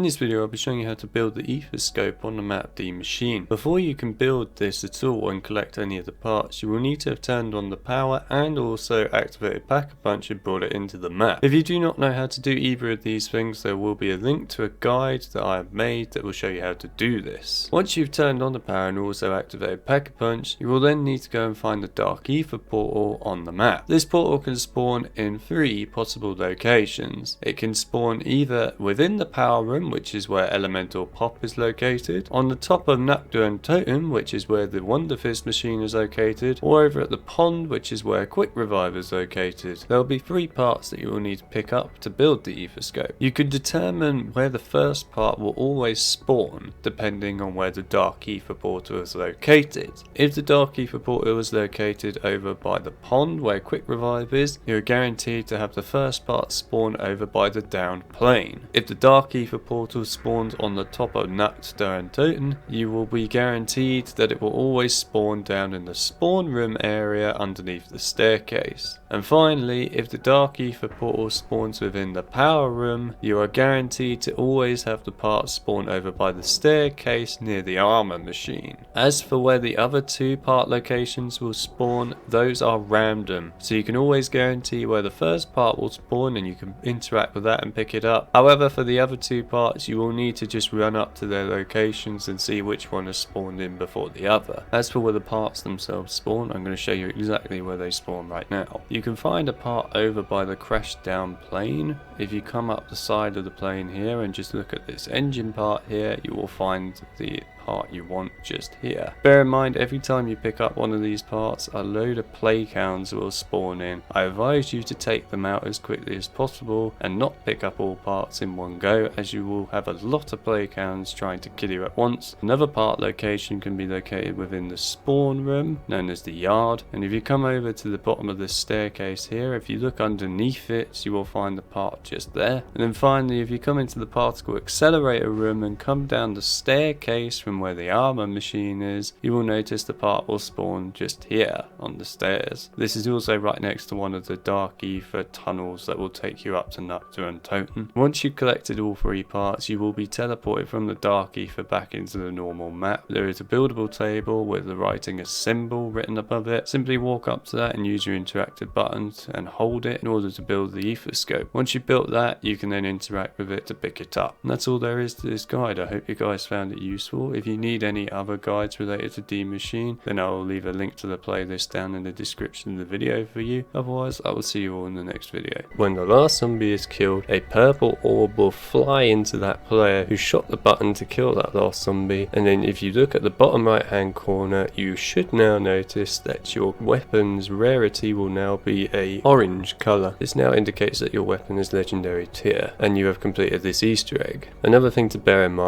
In this video I'll be showing you how to build the Aetherscope on the map Die Maschine. Before you can build this at all and collect any of the parts, you will need to have turned on the power and also activated Pack-a-Punch and brought it into the map. If you do not know how to do either of these things, there will be a link to a guide that I have made that will show you how to do this. Once you've turned on the power and also activated Pack-a-Punch, you will then need to go and find the Dark Aether portal on the map. This portal can spawn in 3 possible locations. It can spawn either within the power room, which is where Elemental Pop is located, on the top of Nakdu and Totem, which is where the Wonder Fist machine is located, or over at the pond, which is where Quick Revive is located. There will be 3 parts that you will need to pick up to build the Aetherscope. You can determine where the first part will always spawn depending on where the Dark Aether portal is located. If the Dark Aether portal is located over by the pond where Quick Revive is, you are guaranteed to have the first part spawn over by the downed plane. If the Dark Aether portal spawns on the top of Nakdu and Totem, you will be guaranteed that it will always spawn down in the spawn room area underneath the staircase. And finally, if the Dark Aether portal spawns within the power room, you are guaranteed to always have the part spawn over by the staircase near the armor machine. As for where the other 2 part locations will spawn, those are random, so you can always guarantee where the first part will spawn and you can interact with that and pick it up. However, for the other 2 parts, you will need to just run up to their locations and see which one has spawned in before the other. As for where the parts themselves spawn, I'm going to show you exactly where they spawn right now. You can find a part over by the crashed down plane. If you come up the side of the plane here and just look at this engine part here, you will find the part you want just here. Bear in mind, every time you pick up one of these parts, a load of play counts will spawn in. I advise you to take them out as quickly as possible and not pick up all parts in one go, as you will have a lot of play counts trying to kill you at once. Another part location can be located within the spawn room, known as the yard, and if you come over to the bottom of this staircase here, if you look underneath it, you will find the part just there. And then finally, if you come into the particle accelerator room and come down the staircase from where the armor machine is, you will notice the part will spawn just here on the stairs. This is also right next to one of the Dark Aether tunnels that will take you up to Nakdu and Totem. Once you've collected all 3 parts, you will be teleported from the Dark Aether back into the normal map. There is a buildable table with the writing Assemble written above it. Simply walk up to that and use your interactive buttons and hold it in order to build the Aetherscope. Once you've built that, you can then interact with it to pick it up. And that's all there is to this guide. I hope you guys found it useful. If you need any other guides related to Die Maschine, then I will leave a link to the playlist down in the description of the video for you. Otherwise, I will see you all in the next video. When the last zombie is killed, a purple orb will fly into that player who shot the button to kill that last zombie, and then if you look at the bottom right hand corner, you should now notice that your weapon's rarity will now be a orange colour. This now indicates that your weapon is legendary tier and you have completed this Easter egg. Another thing to bear in mind